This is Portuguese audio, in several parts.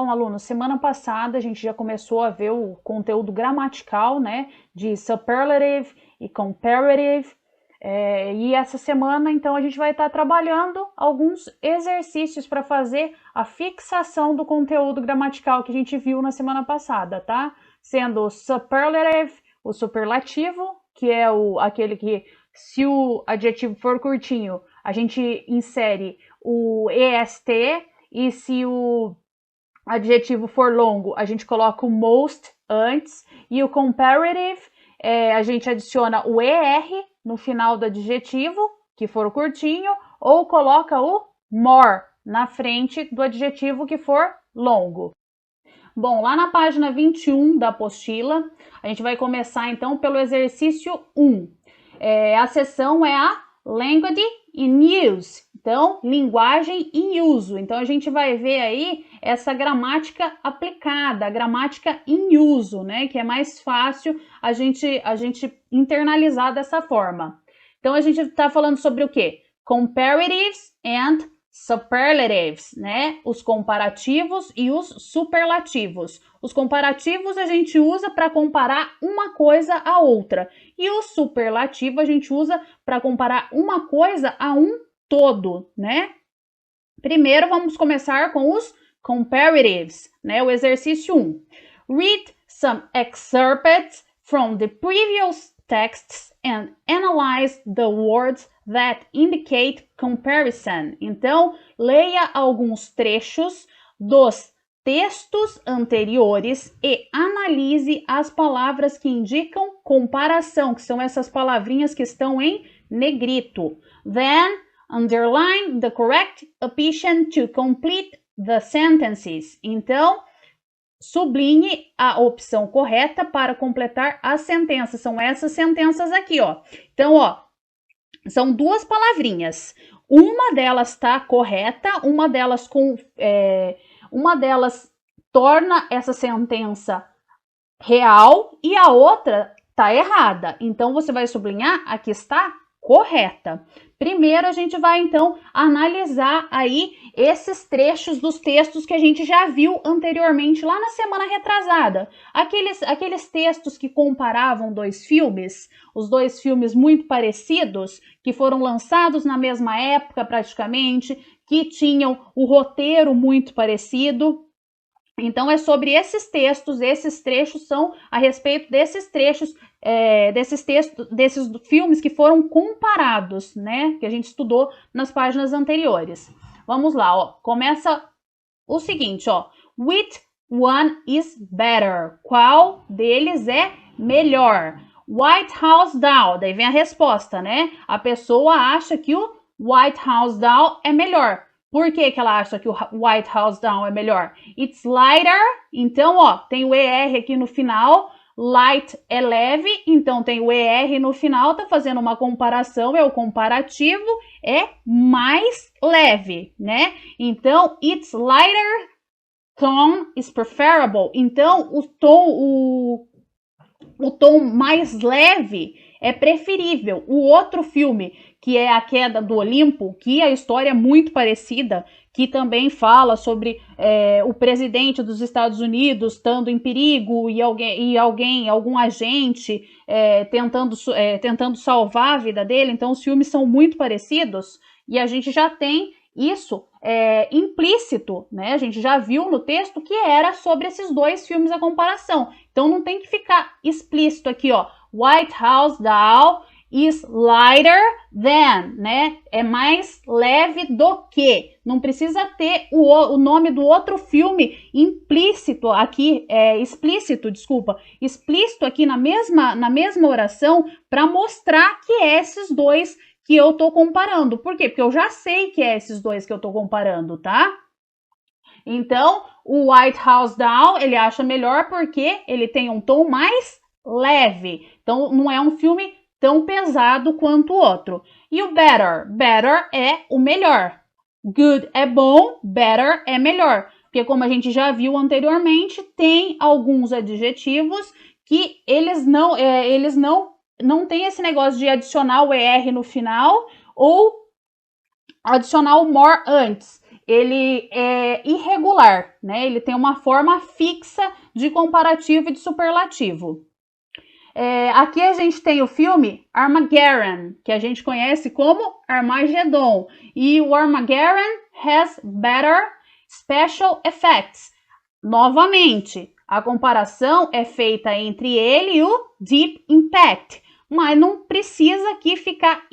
Bom, aluno, semana passada a gente já começou a ver o conteúdo gramatical, né, de superlative e comparative, e essa semana, então, a gente vai estar trabalhando alguns exercícios para fazer a fixação do conteúdo gramatical que a gente viu na semana passada, tá? Sendo o superlative, o superlativo, que é aquele que, se o adjetivo for curtinho, a gente insere o EST, e se o adjetivo for longo, a gente coloca o most antes, e o comparative, a gente adiciona o ER no final do adjetivo, que for o curtinho, ou coloca o more na frente do adjetivo que for longo. Bom, lá na página 21 da apostila, a gente vai começar então pelo exercício 1. A seção é a Language in Use, então, linguagem em uso. Então, a gente vai ver aí essa gramática aplicada, a gramática em uso, né? Que é mais fácil a gente internalizar dessa forma. Então, a gente está falando sobre o quê? Comparatives and superlatives, né? Os comparativos e os superlativos. Os comparativos a gente usa para comparar uma coisa a outra, e o superlativo a gente usa para comparar uma coisa a um todo, né? Primeiro vamos começar com os comparatives, né? O exercício 1. Read some excerpts from the previous texts and analyze the words that indicate comparison. Então, leia alguns trechos dos textos anteriores e analise as palavras que indicam comparação, que são essas palavrinhas que estão em negrito. Then, underline the correct option to complete the sentences. Então, sublinhe a opção correta para completar as sentenças. São essas sentenças aqui, ó. Então, ó, são duas palavrinhas. Uma delas está correta, uma delas torna essa sentença real e a outra está errada. Então, você vai sublinhar a que está correta. Primeiro, a gente vai, então, analisar aí esses trechos dos textos que a gente já viu anteriormente, lá na semana retrasada. Aqueles textos que comparavam dois filmes, os dois filmes muito parecidos, que foram lançados na mesma época praticamente, que tinham o roteiro muito parecido. Então, é sobre esses textos, esses trechos são a respeito desses trechos, desses filmes que foram comparados, né? Que a gente estudou nas páginas anteriores. Vamos lá, ó. Começa o seguinte, ó. Which one is better? Qual deles é melhor? White House Down. Daí vem a resposta, né? A pessoa acha que o White House Down é melhor. Por que que ela acha que o White House Down é melhor? It's lighter. Então, ó, tem o ER aqui no final. Light é leve, então tem o ER no final, tá fazendo uma comparação, é o comparativo, é mais leve, né? Então, it's lighter tone is preferable. Então, o tom mais leve é preferível. O outro filme, que é A Queda do Olimpo, que a história é muito parecida, que também fala sobre o presidente dos Estados Unidos estando em perigo e algum agente tentando salvar a vida dele. Então, os filmes são muito parecidos e a gente já tem isso implícito, né? A gente já viu no texto que era sobre esses dois filmes a comparação. Então, não tem que ficar explícito aqui, ó. White House Down is lighter than, né? É mais leve do que. Não precisa ter o nome do outro filme explícito aqui na mesma oração para mostrar que é esses dois que eu tô comparando. Por quê? Porque eu já sei que é esses dois que eu tô comparando, tá? Então, o White House Down, ele acha melhor porque ele tem um tom mais leve. Então, não é um filme tão pesado quanto o outro. E o better? Better é o melhor. Good é bom, better é melhor. Porque, como a gente já viu anteriormente, tem alguns adjetivos que eles não tem esse negócio de adicionar o ER no final ou adicionar o more antes. ele é irregular, né? Ele tem uma forma fixa de comparativo e de superlativo. Aqui a gente tem o filme Armageddon, que a gente conhece como Armagedon. E o Armageddon has better special effects. Novamente, a comparação é feita entre ele e o Deep Impact, mas não precisa aqui ficar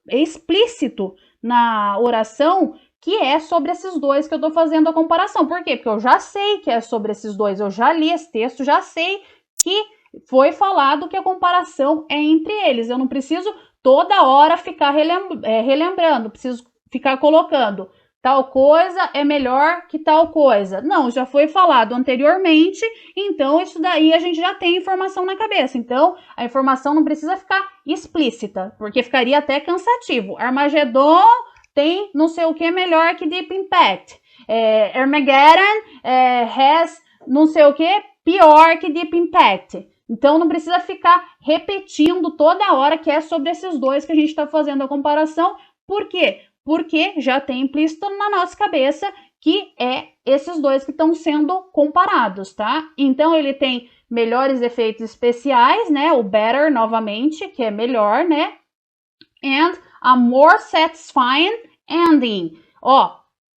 explícito na oração que é sobre esses dois que eu estou fazendo a comparação. Por quê? Porque eu já sei que é sobre esses dois, eu já li esse texto, já sei que foi falado que a comparação é entre eles. Eu não preciso toda hora ficar relembrando, preciso ficar colocando tal coisa é melhor que tal coisa. Não, já foi falado anteriormente, então isso daí a gente já tem informação na cabeça. Então, a informação não precisa ficar explícita, porque ficaria até cansativo. Armagedon tem não sei o que melhor que Deep Impact. Armageddon has não sei o que pior que Deep Impact. Então, não precisa ficar repetindo toda hora que é sobre esses dois que a gente está fazendo a comparação. Por quê? Porque já tem implícito na nossa cabeça que é esses dois que estão sendo comparados, tá? Então, ele tem melhores efeitos especiais, né? O better, novamente, que é melhor, né? And a more satisfying ending.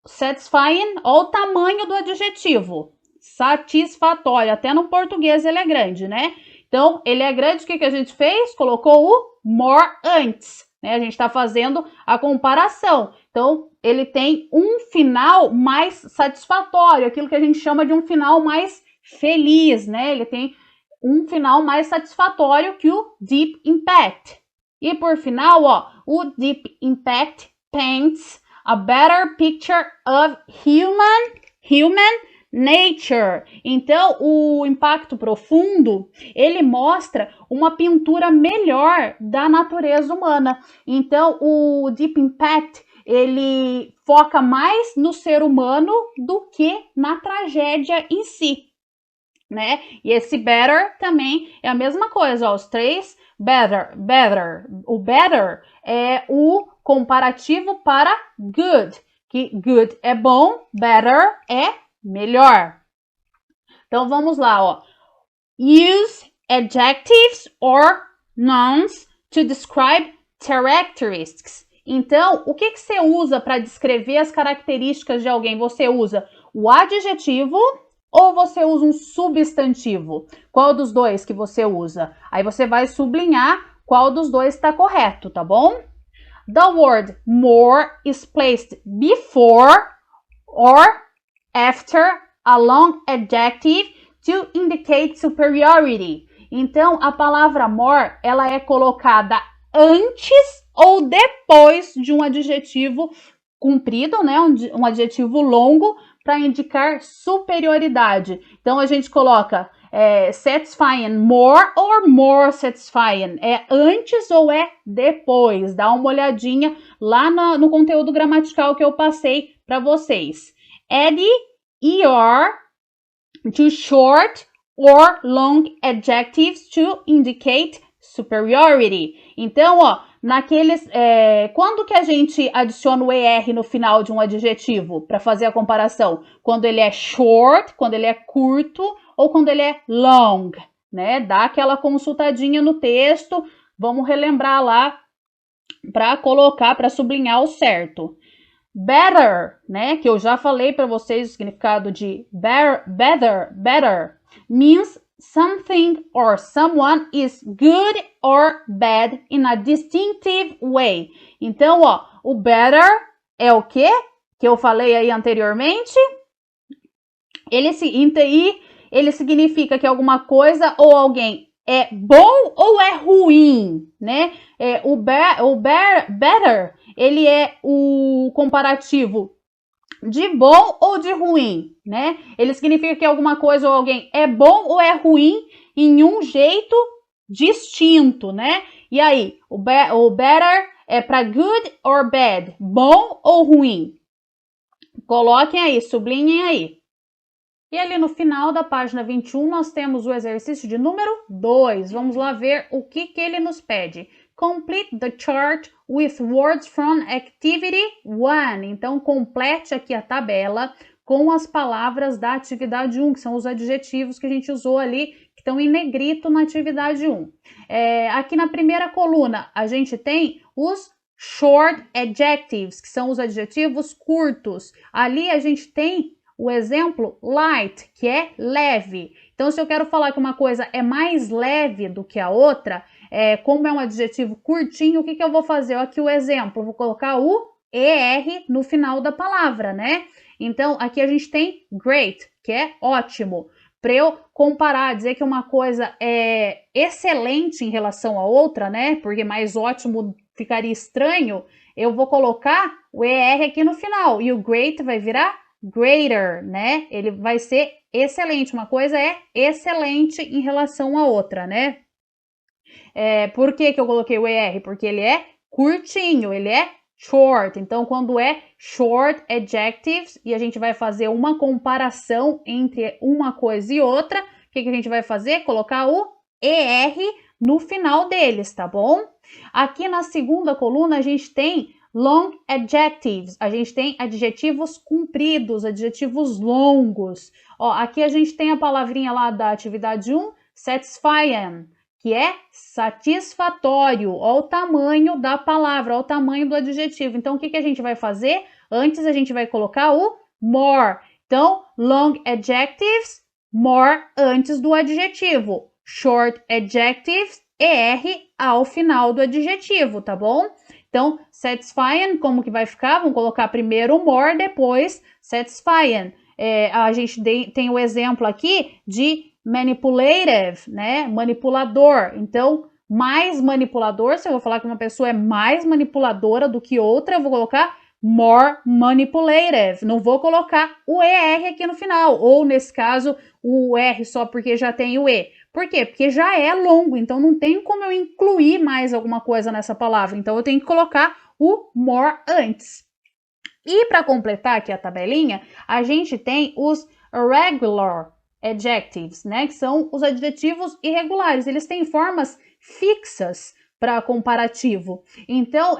Satisfying, o tamanho do adjetivo. Satisfatório, até no português ele é grande, né? Então, ele é grande, o que a gente fez? Colocou o more antes. A gente está fazendo a comparação. Então, ele tem um final mais satisfatório, aquilo que a gente chama de um final mais feliz, né? Ele tem um final mais satisfatório que o Deep Impact. E por final, o Deep Impact paints a better picture of human nature. Então, o impacto profundo, ele mostra uma pintura melhor da natureza humana. Então, o Deep Impact, ele foca mais no ser humano do que na tragédia em si, né? E esse better também é a mesma coisa, os três better. O better é o comparativo para good, que good é bom, better é melhor. Então, vamos lá, Use adjectives or nouns to describe characteristics. Então, o que você usa para descrever as características de alguém? Você usa o adjetivo ou você usa um substantivo? Qual dos dois que você usa? Aí você vai sublinhar qual dos dois está correto, tá bom? The word more is placed before or after a long adjective to indicate superiority. Então, a palavra more, ela é colocada antes ou depois de um adjetivo comprido, né? Um adjetivo longo para indicar superioridade. Então, a gente coloca satisfying more or more satisfying. É antes ou é depois? Dá uma olhadinha lá no conteúdo gramatical que eu passei para vocês. Add er to short or long adjectives to indicate superiority. Então, quando que a gente adiciona o ER no final de um adjetivo para fazer a comparação? Quando ele é short, quando ele é curto ou quando ele é long, né? Dá aquela consultadinha no texto, vamos relembrar lá para colocar, para sublinhar o certo. Better, né, que eu já falei para vocês o significado de better, means something or someone is good or bad in a distinctive way. Então, o better é o quê? Que eu falei aí anteriormente. Ele significa que alguma coisa ou alguém é bom ou é ruim, né? O better, ele é o comparativo de bom ou de ruim, né? Ele significa que alguma coisa ou alguém é bom ou é ruim em um jeito distinto, né? E aí, o better é para good or bad, bom ou ruim? Coloquem aí, sublinhem aí. E ali no final da página 21, nós temos o exercício de número 2. Vamos lá ver o que ele nos pede. Complete the chart with words from activity 1. Então, complete aqui a tabela com as palavras da atividade 1, que são os adjetivos que a gente usou ali, que estão em negrito na atividade 1. Aqui na primeira coluna, a gente tem os short adjectives, que são os adjetivos curtos. Ali a gente tem o exemplo light, que é leve. Então, se eu quero falar que uma coisa é mais leve do que a outra, como é um adjetivo curtinho, o que eu vou fazer? Aqui o exemplo, eu vou colocar o ER no final da palavra, né? Então, aqui a gente tem great, que é ótimo. Para eu comparar, dizer que uma coisa é excelente em relação à outra, né? Porque mais ótimo ficaria estranho, eu vou colocar o ER aqui no final. E o great vai virar greater, né? Ele vai ser excelente. Uma coisa é excelente em relação à outra, né? Por que eu coloquei o ER? Porque ele é curtinho, ele é short. Então, quando é short adjectives e a gente vai fazer uma comparação entre uma coisa e outra, o que a gente vai fazer? Colocar o ER no final deles, tá bom? Aqui na segunda coluna a gente tem long adjectives, a gente tem adjetivos compridos, adjetivos longos. Ó, aqui a gente tem a palavrinha lá da atividade 1, satisfying, que é satisfatório. Olha o tamanho da palavra, olha o tamanho do adjetivo. Então, o que a gente vai fazer? Antes, a gente vai colocar o more. Então, long adjectives, more antes do adjetivo. Short adjectives, ER ao final do adjetivo, tá bom? Então, satisfying, como que vai ficar? Vamos colocar primeiro o more, depois satisfying. A gente tem o exemplo aqui de manipulative, né? Manipulador. Então, mais manipulador, se eu vou falar que uma pessoa é mais manipuladora do que outra, eu vou colocar more manipulative. Não vou colocar o ER aqui no final, ou nesse caso, o R só porque já tem o E. Por quê? Porque já é longo, então não tem como eu incluir mais alguma coisa nessa palavra. Então, eu tenho que colocar o more antes. E para completar aqui a tabelinha, a gente tem os regular adjectives, né? Que são os adjetivos irregulares. Eles têm formas fixas para comparativo. Então,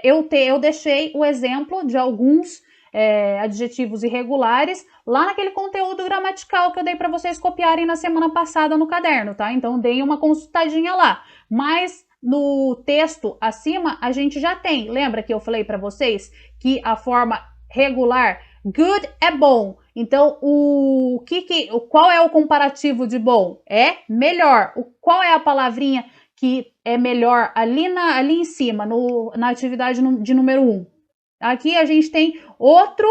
eu deixei o exemplo de alguns adjetivos irregulares lá naquele conteúdo gramatical que eu dei para vocês copiarem na semana passada no caderno, tá? Então, deem uma consultadinha lá. Mas no texto acima, a gente já tem. Lembra que eu falei para vocês que a forma regular, good é bom. Então, qual é o comparativo de bom? É melhor. Qual é a palavrinha que é melhor ali em cima, na atividade de número 1? Aqui a gente tem outro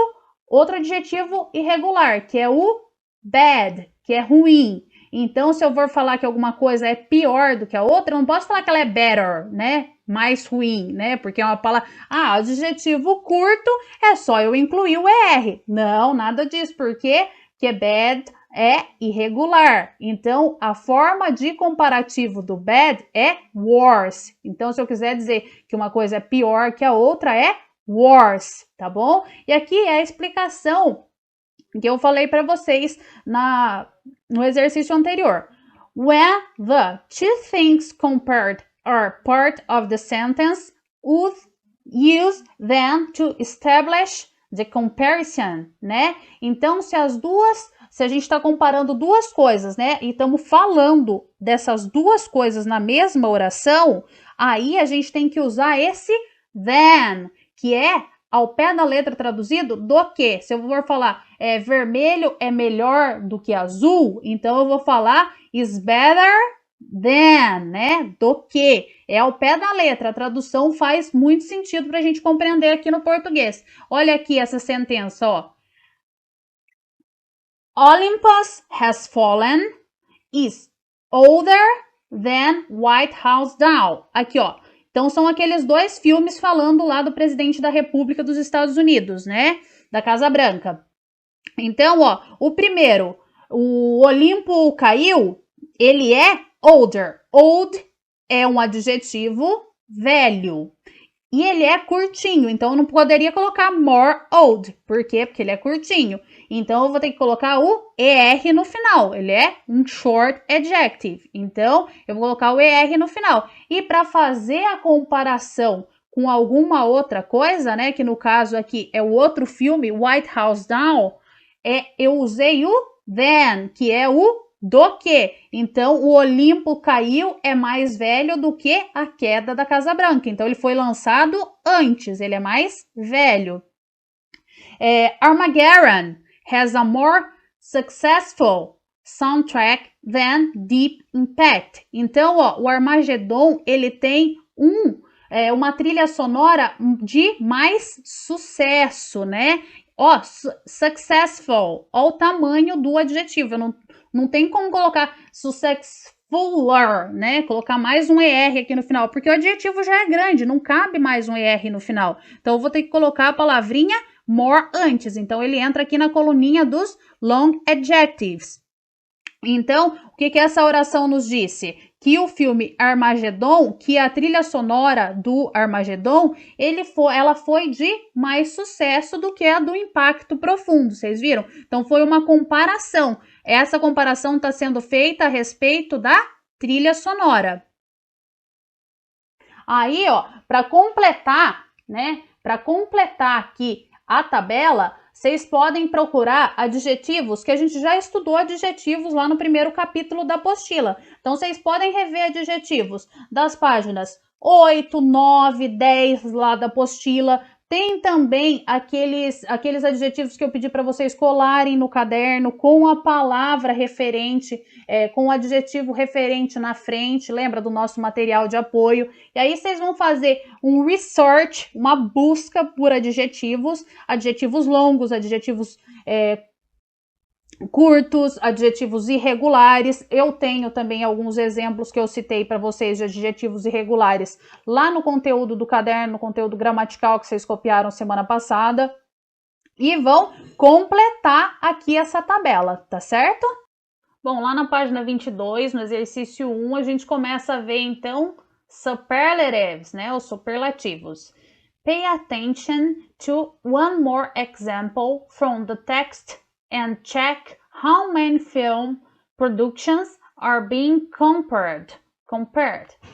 adjetivo irregular, que é o bad, que é ruim. Então, se eu for falar que alguma coisa é pior do que a outra, eu não posso falar que ela é better, né? Mais ruim, né? Porque é uma palavra... adjetivo curto é só eu incluir o ER. Não, nada disso. Por quê? Porque bad é irregular. Então, a forma de comparativo do bad é worse. Então, se eu quiser dizer que uma coisa é pior que a outra, é worse, tá bom? E aqui é a explicação que eu falei para vocês no exercício anterior. When the two things compared are part of the sentence, use them to establish the comparison, né? Então, se a gente está comparando duas coisas, né? E estamos falando dessas duas coisas na mesma oração, aí a gente tem que usar esse then, que é ao pé da letra traduzido do que? Se eu for falar vermelho é melhor do que azul, então eu vou falar is better than, né? Do que? É ao pé da letra. A tradução faz muito sentido para a gente compreender aqui no português. Olha aqui essa sentença, ó. Olympus has fallen, is older than White House Down. Aqui, ó. Então, são aqueles dois filmes falando lá do presidente da República dos Estados Unidos, né? Da Casa Branca. Então, ó, o primeiro, o Olimpo caiu, ele é older. Old é um adjetivo velho. E ele é curtinho, então eu não poderia colocar more old. Por quê? Porque ele é curtinho. Então eu vou ter que colocar o ER no final. Ele é um short adjective. Então eu vou colocar o ER no final. E para fazer a comparação com alguma outra coisa, né, que no caso aqui é o outro filme, White House Down, eu usei o then, que é o do que. Então, o Olimpo caiu é mais velho do que a queda da Casa Branca. Então, ele foi lançado antes, ele é mais velho. Armageddon has a more successful soundtrack than Deep Impact. Então, ó, o Armagedon, ele tem uma trilha sonora de mais sucesso, né? Ó, successful, ó o tamanho do adjetivo, eu não tem como colocar successfuler, né? Colocar mais um ER aqui no final, porque o adjetivo já é grande, não cabe mais um ER no final. Então, eu vou ter que colocar a palavrinha more antes. Então, ele entra aqui na coluninha dos long adjectives. Então, o que essa oração nos disse? Que o filme Armagedon, que a trilha sonora do Armagedon, ela foi de mais sucesso do que a do Impacto Profundo, vocês viram? Então, foi uma comparação. Essa comparação está sendo feita a respeito da trilha sonora. Aí, ó, para completar, né? Para completar aqui a tabela, vocês podem procurar adjetivos, que a gente já estudou adjetivos lá no primeiro capítulo da apostila. Então, vocês podem rever adjetivos das páginas 8, 9, 10 lá da apostila. Tem também aqueles adjetivos que eu pedi para vocês colarem no caderno com a palavra referente, com o adjetivo referente na frente, lembra do nosso material de apoio? E aí vocês vão fazer um research, uma busca por adjetivos longos, adjetivos curtos, adjetivos irregulares. Eu tenho também alguns exemplos que eu citei para vocês de adjetivos irregulares lá no conteúdo do caderno, no conteúdo gramatical que vocês copiaram semana passada. E vão completar aqui essa tabela, tá certo? Bom, lá na página 22, no exercício 1, a gente começa a ver, então, superlatives, né, os superlativos. Pay attention to one more example from the text and check how many film productions are being compared.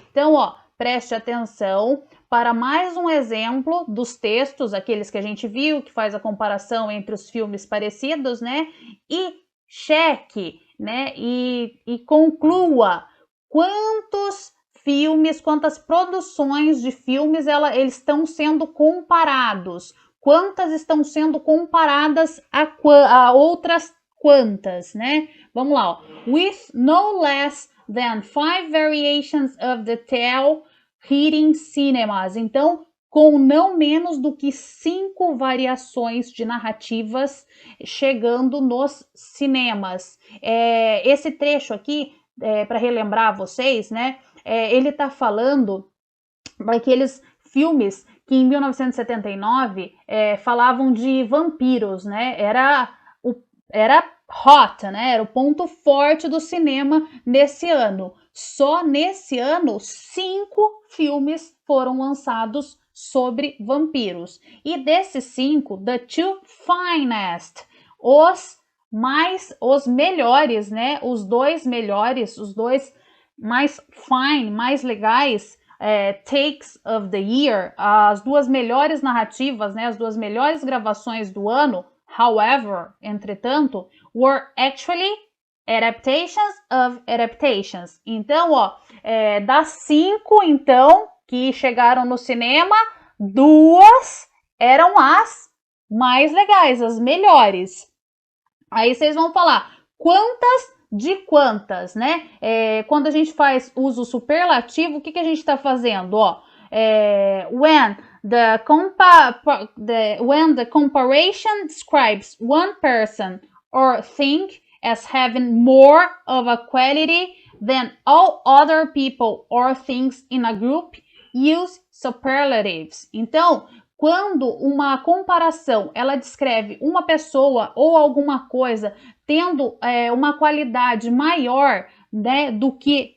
Então, ó, preste atenção para mais um exemplo dos textos, aqueles que a gente viu, que faz a comparação entre os filmes parecidos, né? E cheque, né? E conclua quantos filmes, quantas produções de filmes eles estão sendo comparados. Quantas estão sendo comparadas a outras quantas, né? Vamos lá, ó. With no less than 5 variations of the tale hitting cinemas. Então, com não menos do que 5 variações de narrativas chegando nos cinemas. Esse trecho aqui, para relembrar vocês, né? Ele está falando daqueles filmes que em 1979 falavam de vampiros, né? Era hot, né? Era o ponto forte do cinema nesse ano. Só nesse ano, 5 filmes foram lançados sobre vampiros. E desses 5, the two finest, os melhores, né? Os dois melhores, os dois mais fine, mais legais, takes of the year, as duas melhores narrativas, né? As duas melhores gravações do ano, however, entretanto, were actually adaptations of adaptations. Então, ó, das 5, então, que chegaram no cinema, 2 eram as mais legais, as melhores. Aí vocês vão falar quantas de quantas, né? Quando a gente faz uso superlativo, o que a gente está fazendo? Ó, when the comparison describes one person or thing as having more of a quality than all other people or things in a group, use superlatives. Então, quando uma comparação ela descreve uma pessoa ou alguma coisa tendo uma qualidade maior, né, do que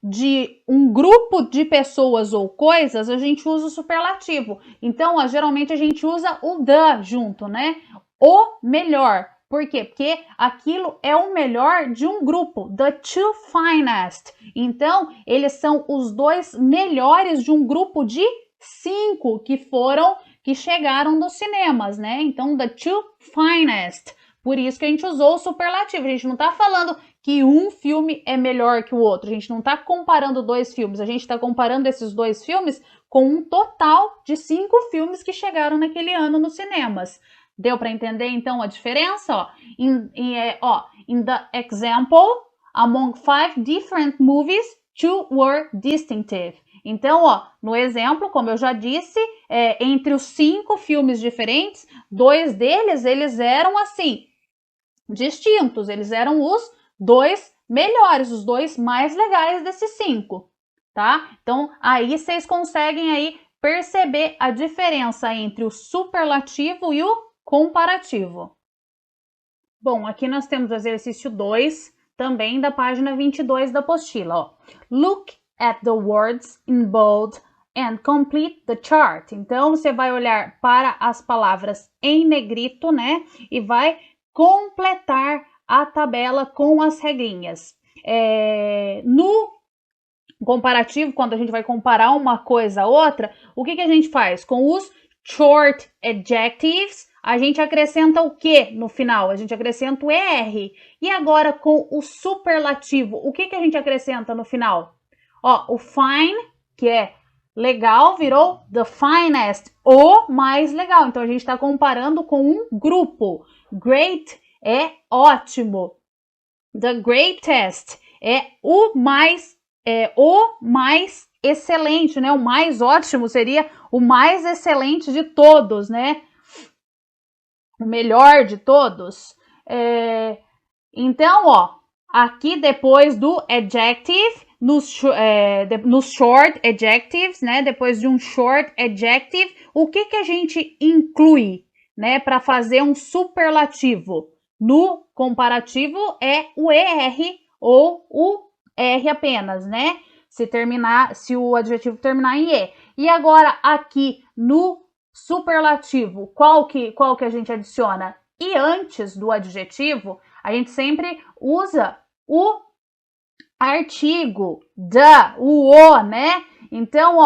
de um grupo de pessoas ou coisas, a gente usa o superlativo. Então, geralmente a gente usa o the junto, né? O melhor. Por quê? Porque aquilo é o melhor de um grupo, the two finest. Então, eles são os dois melhores de um grupo de 5 que chegaram nos cinemas, né? Então, the two finest. Por isso que a gente usou o superlativo. A gente não tá falando que um filme é melhor que o outro. A gente não tá comparando dois filmes. A gente tá comparando esses dois filmes com um total de 5 filmes que chegaram naquele ano nos cinemas. Deu para entender, então, a diferença? In the example, among 5 different movies, 2 were distinctive. Então, no exemplo, como eu já disse, entre os 5 filmes diferentes, 2 deles, eles eram, assim, distintos. Eles eram os 2 melhores, os 2 mais legais desses 5, tá? Então, aí vocês conseguem aí perceber a diferença entre o superlativo e o comparativo. Bom, aqui nós temos o exercício 2, também da página 22 da apostila. Look at the words in bold and complete the chart. Então, você vai olhar para as palavras em negrito, né? E vai completar a tabela com as regrinhas. No comparativo, quando a gente vai comparar uma coisa a outra, o que a gente faz? Com os short adjectives, a gente acrescenta o que no final? A gente acrescenta o ER. E agora com o superlativo, o que a gente acrescenta no final? O fine, que é legal, virou the finest, o mais legal. Então a gente está comparando com um grupo. Great é ótimo. The greatest é o mais excelente, né? O mais ótimo seria o mais excelente de todos, né? O melhor de todos. Então, aqui depois do adjective, nos short adjectives, né? Depois de um short adjective, o que a gente inclui, né? Para fazer um superlativo? No comparativo é o ER ou o R apenas, né? Se o adjetivo terminar em E. E agora aqui no superlativo, qual que a gente adiciona? E antes do adjetivo, a gente sempre usa o artigo, o, né? Então,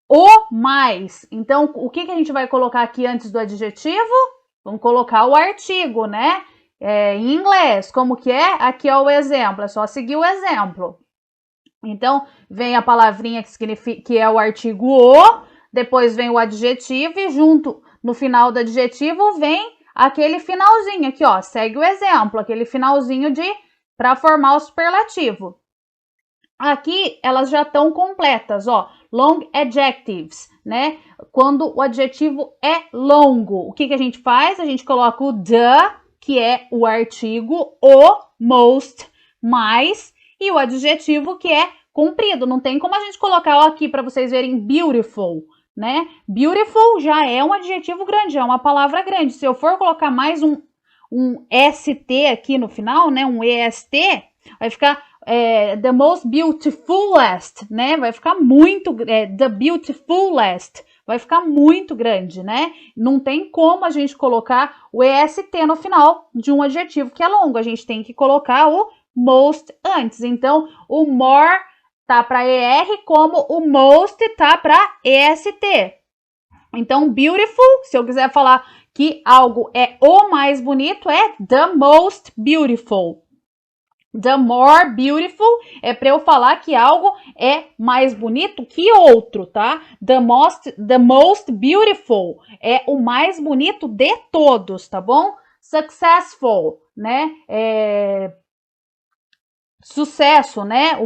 o mais. Então, o que a gente vai colocar aqui antes do adjetivo? Vamos colocar o artigo, né? Em inglês, como que é? Aqui é o exemplo, é só seguir o exemplo. Então, vem a palavrinha que é o artigo o, depois vem o adjetivo e junto, no final do adjetivo, vem aquele finalzinho aqui, segue o exemplo, aquele finalzinho para formar o superlativo. Aqui, elas já estão completas, long adjectives, né? Quando o adjetivo é longo, o que a gente faz? A gente coloca o the, que é o artigo, o, most, mais, e o adjetivo que é comprido. Não tem como a gente colocar aqui para vocês verem beautiful, né? Beautiful já é um adjetivo grande, é uma palavra grande. Se eu for colocar mais um ST aqui no final, né? Um EST, vai ficar the most beautifulest, né? Vai ficar muito, the beautifulest, vai ficar muito grande, né? Não tem como a gente colocar o EST no final de um adjetivo que é longo. A gente tem que colocar o most antes. Então, o more tá para ER, como o most tá para EST. Então, beautiful, se eu quiser falar que algo é o mais bonito, é the most beautiful. The more beautiful é para eu falar que algo é mais bonito que outro, tá? The most beautiful é o mais bonito de todos, tá bom? Successful, né? Sucesso, né?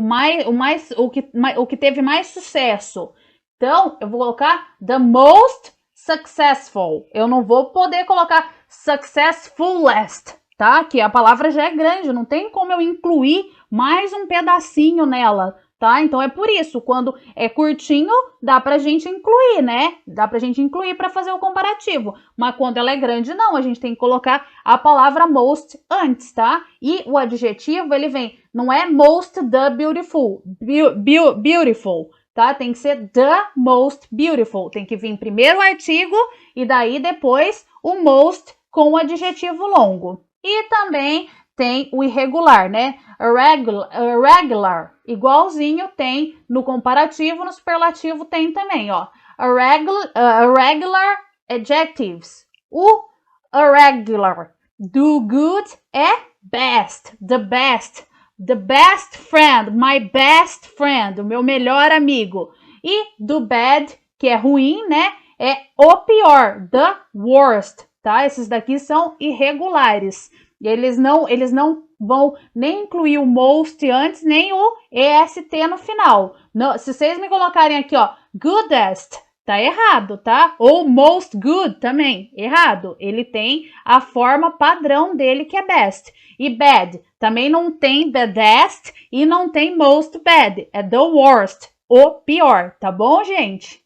O que teve mais sucesso. Então, eu vou colocar the most successful. Eu não vou poder colocar successfulest, tá? Que a palavra já é grande, não tem como eu incluir mais um pedacinho nela. tá? Então é por isso, quando é curtinho, dá pra gente incluir, né? Dá pra gente incluir para fazer o comparativo. Mas quando ela é grande, não, a gente tem que colocar a palavra most antes, tá? E o adjetivo, ele vem, não é most the beautiful, beautiful, tá? Tem que ser the most beautiful. Tem que vir primeiro o artigo e daí depois o most com o adjetivo longo. E também tem o irregular, né? Irregular, igualzinho tem no comparativo, no superlativo tem também, ó. Irregular adjectives. O irregular do good é best, the best friend, my best friend, o meu melhor amigo. E do bad, que é ruim, né? É o pior, the worst, tá? Esses daqui são irregulares. Eles não vão nem incluir o most antes, nem o est no final. Não, se vocês me colocarem aqui, ó, goodest, tá errado, tá? Ou most good também, errado. Ele tem a forma padrão dele, que é best. E bad, também não tem baddest e não tem most bad. É the worst, o pior, tá bom, gente?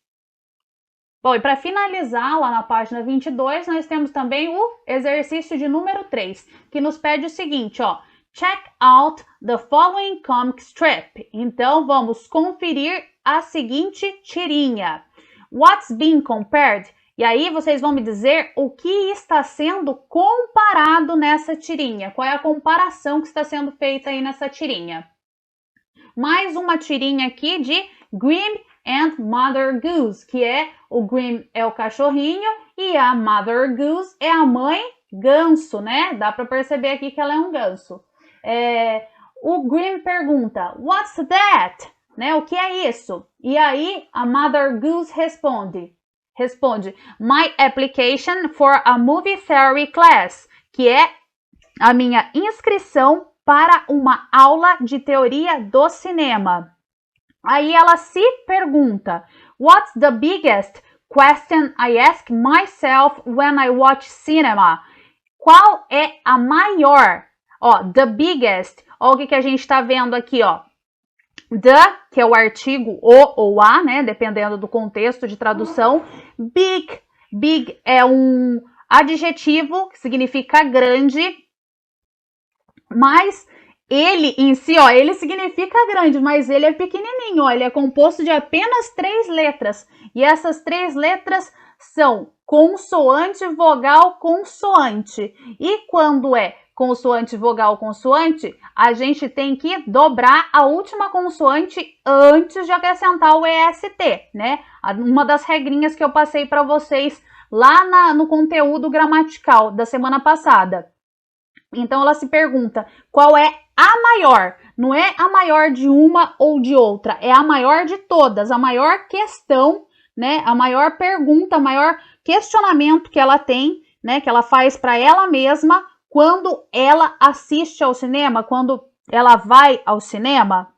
Bom, e para finalizar, lá na página 22, nós temos também o exercício de número 3, que nos pede o seguinte, ó. Check out the following comic strip. Então, vamos conferir a seguinte tirinha. What's being compared? E aí, vocês vão me dizer o que está sendo comparado nessa tirinha. Qual é a comparação que está sendo feita aí nessa tirinha? Mais uma tirinha aqui de Grim and Mother Goose, que é o Grim é o cachorrinho e a Mother Goose é a mãe ganso, né? Dá para perceber aqui que ela é um ganso. O Grim pergunta, what's that? Né? O que é isso? E aí a Mother Goose responde, my application for a movie theory class, que é a minha inscrição para uma aula de teoria do cinema. Aí ela se pergunta, what's the biggest question I ask myself when I watch cinema? Qual é a maior? Ó, the biggest. Ó, o que a gente está vendo aqui, ó. The, que é o artigo o ou a, né? Dependendo do contexto de tradução. Big. Big é um adjetivo que significa grande, mas ele em si, ó, ele significa grande, mas ele é pequenininho, ó, ele é composto de apenas 3 letras. E essas 3 letras são consoante, vogal, consoante. E quando é consoante, vogal, consoante, a gente tem que dobrar a última consoante antes de acrescentar o EST, né? Uma das regrinhas que eu passei para vocês lá no conteúdo gramatical da semana passada. Então, ela se pergunta, qual é a maior? Não é a maior de uma ou de outra, é a maior de todas, a maior questão, né? A maior pergunta, o maior questionamento que ela tem, né? Que ela faz para ela mesma quando ela assiste ao cinema, quando ela vai ao cinema.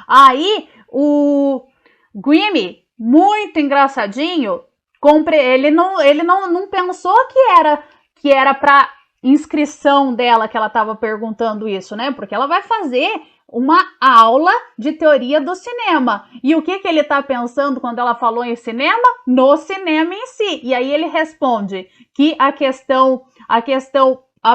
Aí, o Grimmy, muito engraçadinho, ele não pensou que era para inscrição dela que ela estava perguntando isso, né? Porque ela vai fazer uma aula de teoria do cinema. E o que ele está pensando quando ela falou em cinema? No cinema em si. E aí ele responde que a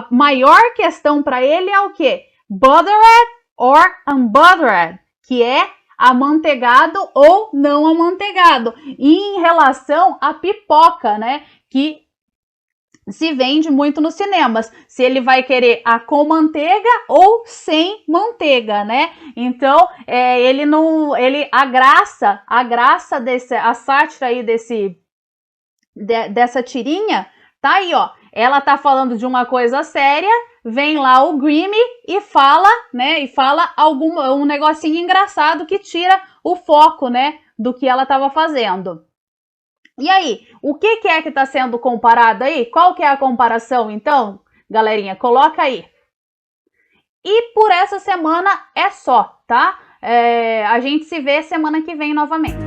maior questão para ele é o quê? Buttered or unbuttered, que é amanteigado ou não amanteigado. E em relação à pipoca, né? Que se vende muito nos cinemas, se ele vai querer a com manteiga ou sem manteiga, né? Então, a graça a sátira aí dessa tirinha, tá aí, ó. Ela tá falando de uma coisa séria, vem lá o Grimmy e fala, né? E fala um negocinho engraçado que tira o foco, né? Do que ela tava fazendo. E aí, o que é que está sendo comparado aí? Qual que é a comparação, então? Galerinha, coloca aí. E por essa semana é só, tá? A gente se vê semana que vem novamente.